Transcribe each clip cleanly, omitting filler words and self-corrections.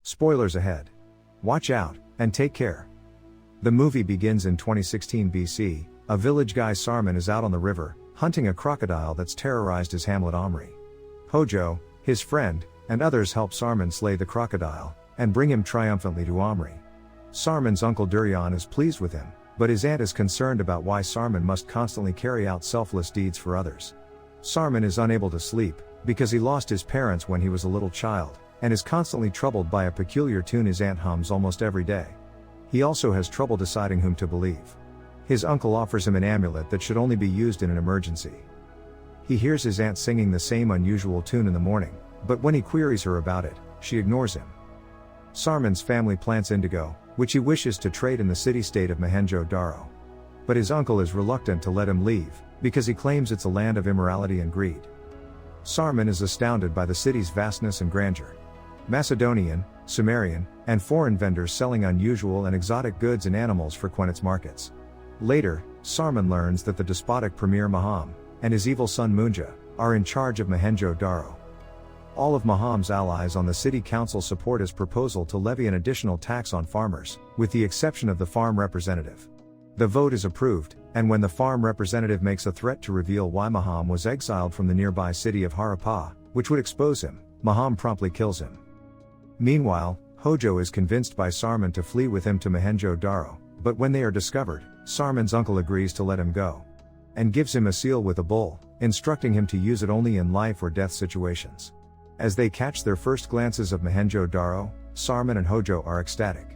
Spoilers ahead. Watch out, and take care. The movie begins in 2016 BC, a village guy Sarman is out on the river, hunting a crocodile that's terrorized his hamlet Omri. Hojo, his friend, and others help Sarman slay the crocodile, and bring him triumphantly to Omri. Sarman's uncle Duryan is pleased with him, but his aunt is concerned about why Sarman must constantly carry out selfless deeds for others. Sarman is unable to sleep, because he lost his parents when he was a little child, and is constantly troubled by a peculiar tune his aunt hums almost every day. He also has trouble deciding whom to believe. His uncle offers him an amulet that should only be used in an emergency. He hears his aunt singing the same unusual tune in the morning, but when he queries her about it, she ignores him. Sarman's family plants indigo, which he wishes to trade in the city-state of Mohenjo-Daro. But his uncle is reluctant to let him leave, because he claims it's a land of immorality and greed. Sarman is astounded by the city's vastness and grandeur. Macedonian, Sumerian, and foreign vendors selling unusual and exotic goods and animals frequent its markets. Later, Sarman learns that the despotic premier Maham, and his evil son Munja, are in charge of Mohenjo-Daro. All of Maham's allies on the city council support his proposal to levy an additional tax on farmers, with the exception of the farm representative. The vote is approved, and when the farm representative makes a threat to reveal why Maham was exiled from the nearby city of Harappa, which would expose him, Maham promptly kills him. Meanwhile, Hojo is convinced by Sarman to flee with him to Mohenjo-Daro, but when they are discovered, Sarman's uncle agrees to let him go, and gives him a seal with a bull, instructing him to use it only in life or death situations. As they catch their first glances of Mohenjo-Daro, Sarman and Hojo are ecstatic.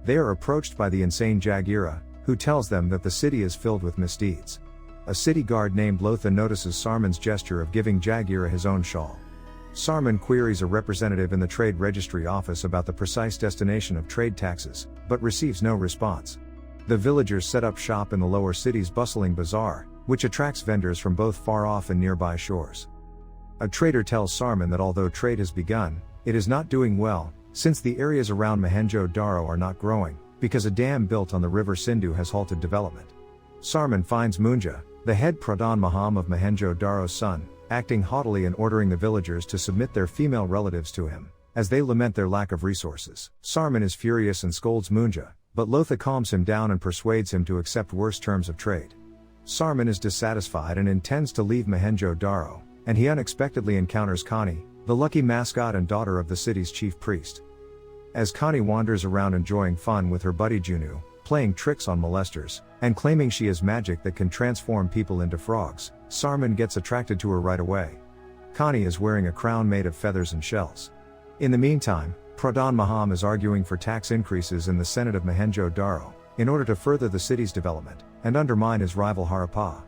They are approached by the insane Jagira, who tells them that the city is filled with misdeeds. A city guard named Lotha notices Sarman's gesture of giving Jagira his own shawl. Sarman queries a representative in the trade registry office about the precise destination of trade taxes, but receives no response. The villagers set up shop in the lower city's bustling bazaar, which attracts vendors from both far off and nearby shores. A trader tells Sarman that although trade has begun, it is not doing well, since the areas around Mohenjo-Daro are not growing, because a dam built on the river Sindhu has halted development. Sarman finds Munja, the head Pradhan Maham of Mohenjo-Daro's son, acting haughtily and ordering the villagers to submit their female relatives to him, as they lament their lack of resources. Sarman is furious and scolds Munja, but Lotha calms him down and persuades him to accept worse terms of trade. Sarman is dissatisfied and intends to leave Mohenjo-Daro, and he unexpectedly encounters Connie, the lucky mascot and daughter of the city's chief priest. As Connie wanders around enjoying fun with her buddy Junu, playing tricks on molesters, and claiming she has magic that can transform people into frogs, Sarman gets attracted to her right away. Connie is wearing a crown made of feathers and shells. In the meantime, Pradhan Maham is arguing for tax increases in the Senate of Mohenjo-Daro, in order to further the city's development, and undermine his rival Harappa.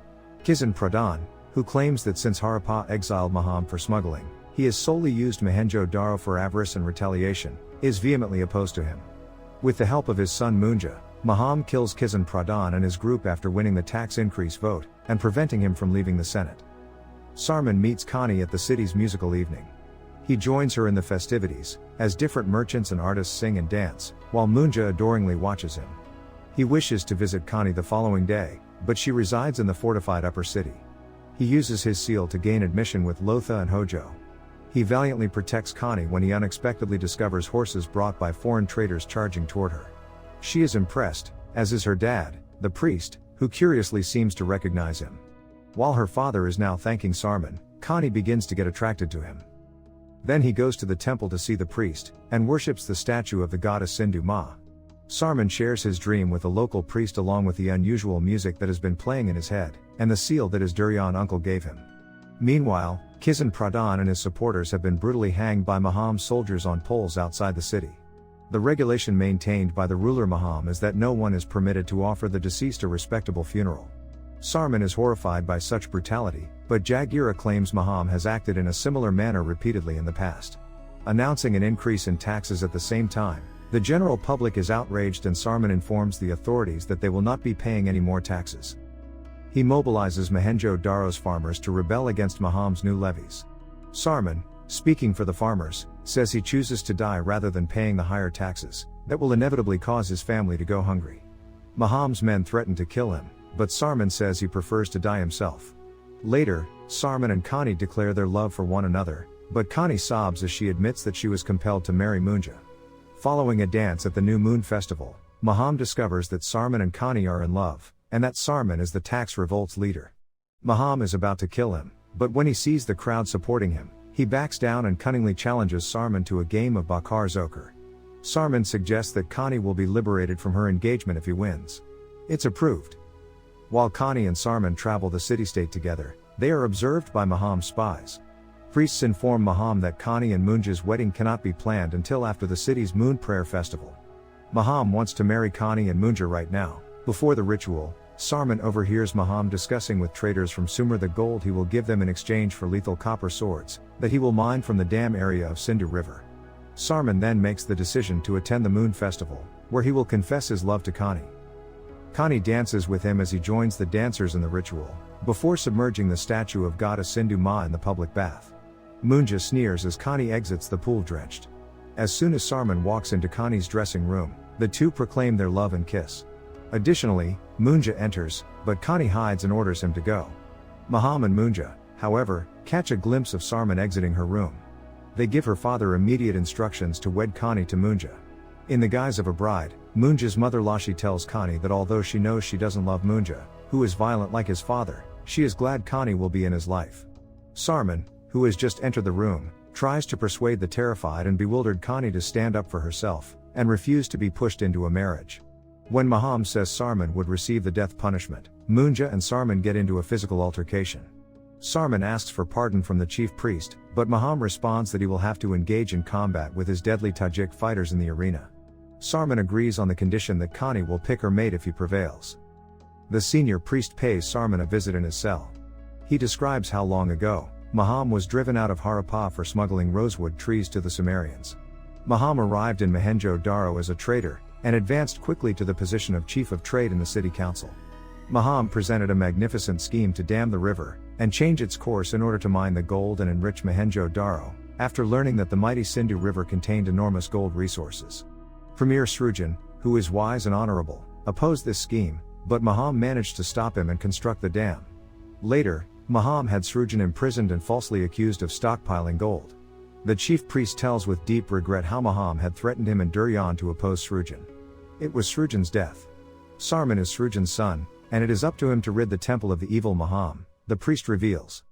Kizan Pradhan, who claims that since Harappa exiled Maham for smuggling, he has solely used Mohenjo-Daro for avarice and retaliation, is vehemently opposed to him. With the help of his son Munja, Maham kills Kizan Pradhan and his group after winning the tax increase vote, and preventing him from leaving the Senate. Sarman meets Connie at the city's musical evening. He joins her in the festivities, as different merchants and artists sing and dance, while Munja adoringly watches him. He wishes to visit Connie the following day, but she resides in the fortified upper city. He uses his seal to gain admission with Lotha and Hojo. He valiantly protects Connie when he unexpectedly discovers horses brought by foreign traders charging toward her. She is impressed, as is her dad, the priest, who curiously seems to recognize him. While her father is now thanking Sarman, Connie begins to get attracted to him. Then he goes to the temple to see the priest, and worships the statue of the goddess Sindhu Ma. Sarman shares his dream with the local priest along with the unusual music that has been playing in his head, and the seal that his Duryan uncle gave him. Meanwhile, Kizan Pradhan and his supporters have been brutally hanged by Maham's soldiers on poles outside the city. The regulation maintained by the ruler Maham is that no one is permitted to offer the deceased a respectable funeral. Sarman is horrified by such brutality, but Jagira claims Maham has acted in a similar manner repeatedly in the past. Announcing an increase in taxes at the same time, the general public is outraged and Sarman informs the authorities that they will not be paying any more taxes. He mobilizes Mohenjo-Daro's farmers to rebel against Maham's new levies. Sarman, speaking for the farmers, says he chooses to die rather than paying the higher taxes, that will inevitably cause his family to go hungry. Maham's men threaten to kill him, but Sarman says he prefers to die himself. Later, Sarman and Connie declare their love for one another, but Connie sobs as she admits that she was compelled to marry Munja. Following a dance at the New Moon Festival, Maham discovers that Sarman and Kani are in love, and that Sarman is the tax revolt's leader. Maham is about to kill him, but when he sees the crowd supporting him, he backs down and cunningly challenges Sarman to a game of Bakar Zoker. Sarman suggests that Kani will be liberated from her engagement if he wins. It's approved. While Kani and Sarman travel the city-state together, they are observed by Maham's spies. Priests inform Maham that Kani and Munja's wedding cannot be planned until after the city's Moon Prayer Festival. Maham wants to marry Kani and Munja right now. Before the ritual, Sarman overhears Maham discussing with traders from Sumer the gold he will give them in exchange for lethal copper swords, that he will mine from the dam area of Sindhu River. Sarman then makes the decision to attend the Moon Festival, where he will confess his love to Kani. Kani dances with him as he joins the dancers in the ritual, before submerging the statue of goddess Sindhu Ma in the public bath. Munja sneers as Kani exits the pool drenched. As soon as Sarman walks into Kani's dressing room, the two proclaim their love and kiss. Additionally, Munja enters, but Kani hides and orders him to go. Maham and Munja, however, catch a glimpse of Sarman exiting her room. They give her father immediate instructions to wed Kani to Munja. In the guise of a bride, Munja's mother Lashi tells Kani that although she knows she doesn't love Munja, who is violent like his father, she is glad Kani will be in his life. Sarman, who has just entered the room, tries to persuade the terrified and bewildered Kani to stand up for herself, and refuse to be pushed into a marriage. When Maham says Sarman would receive the death punishment, Munja and Sarman get into a physical altercation. Sarman asks for pardon from the chief priest, but Maham responds that he will have to engage in combat with his deadly Tajik fighters in the arena. Sarman agrees on the condition that Kani will pick her mate if he prevails. The senior priest pays Sarman a visit in his cell. He describes how long ago, Maham was driven out of Harappa for smuggling rosewood trees to the Sumerians. Maham arrived in Mohenjo-Daro as a trader, and advanced quickly to the position of chief of trade in the city council. Maham presented a magnificent scheme to dam the river, and change its course in order to mine the gold and enrich Mohenjo-Daro, after learning that the mighty Sindhu River contained enormous gold resources. Premier Srujan, who is wise and honorable, opposed this scheme, but Maham managed to stop him and construct the dam. Later, Maham had Srujan imprisoned and falsely accused of stockpiling gold. The chief priest tells with deep regret how Maham had threatened him and Duryan to oppose Srujan. It was Srujan's death. Sarman is Srujan's son, and it is up to him to rid the temple of the evil Maham, the priest reveals.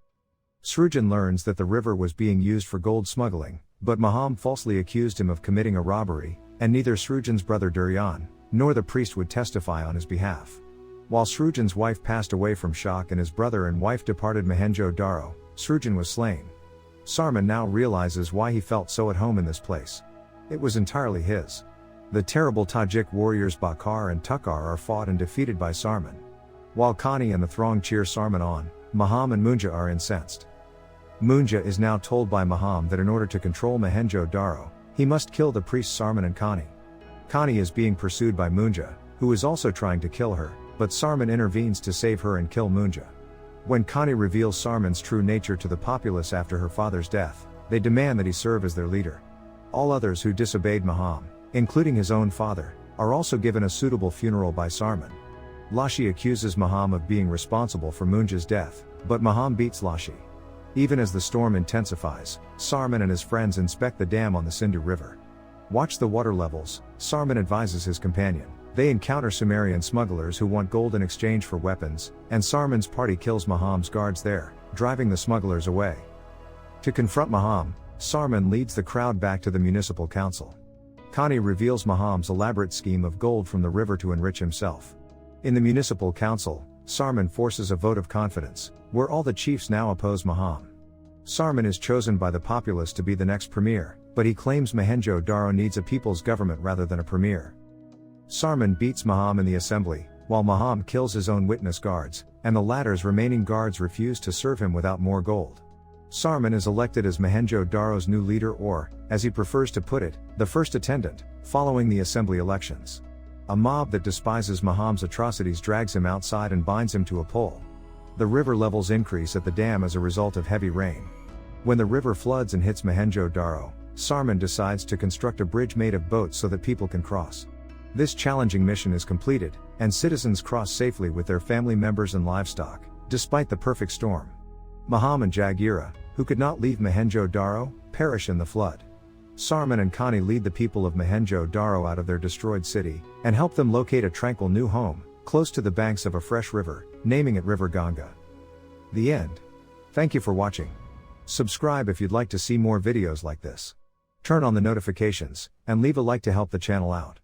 Srujan learns that the river was being used for gold smuggling, but Maham falsely accused him of committing a robbery, and neither Srujan's brother Duryan, nor the priest would testify on his behalf. While Srujan's wife passed away from shock and his brother and wife departed Mohenjo-Daro, Srujan was slain. Sarman now realizes why he felt so at home in this place. It was entirely his. The terrible Tajik warriors Bakar and Tukar are fought and defeated by Sarman. While Kani and the throng cheer Sarman on, Maham and Munja are incensed. Munja is now told by Maham that in order to control Mohenjo-Daro, he must kill the priests Sarman and Kani. Kani is being pursued by Munja, who is also trying to kill her, but Sarman intervenes to save her and kill Munja. When Kani reveals Sarman's true nature to the populace after her father's death, they demand that he serve as their leader. All others who disobeyed Maham, including his own father, are also given a suitable funeral by Sarman. Lashi accuses Maham of being responsible for Munja's death, but Maham beats Lashi. Even as the storm intensifies, Sarman and his friends inspect the dam on the Sindhu River. Watch the water levels, Sarman advises his companion. They encounter Sumerian smugglers who want gold in exchange for weapons, and Sarman's party kills Maham's guards there, driving the smugglers away. To confront Maham, Sarman leads the crowd back to the municipal council. Kani reveals Maham's elaborate scheme of gold from the river to enrich himself. In the municipal council, Sarman forces a vote of confidence, where all the chiefs now oppose Maham. Sarman is chosen by the populace to be the next premier, but he claims Mohenjo-Daro needs a people's government rather than a premier. Sarman beats Maham in the assembly, while Maham kills his own witness guards, and the latter's remaining guards refuse to serve him without more gold. Sarman is elected as Mohenjo-Daro's new leader or, as he prefers to put it, the first attendant, following the assembly elections. A mob that despises Maham's atrocities drags him outside and binds him to a pole. The river levels increase at the dam as a result of heavy rain. When the river floods and hits Mohenjo-Daro, Sarman decides to construct a bridge made of boats so that people can cross. This challenging mission is completed, and citizens cross safely with their family members and livestock, despite the perfect storm. Maham and Jagira, who could not leave Mohenjo-Daro, perish in the flood. Sarman and Connie lead the people of Mohenjo-Daro out of their destroyed city, and help them locate a tranquil new home, close to the banks of a fresh river, naming it River Ganga. The end. Thank you for watching. Subscribe if you'd like to see more videos like this. Turn on the notifications, and leave a like to help the channel out.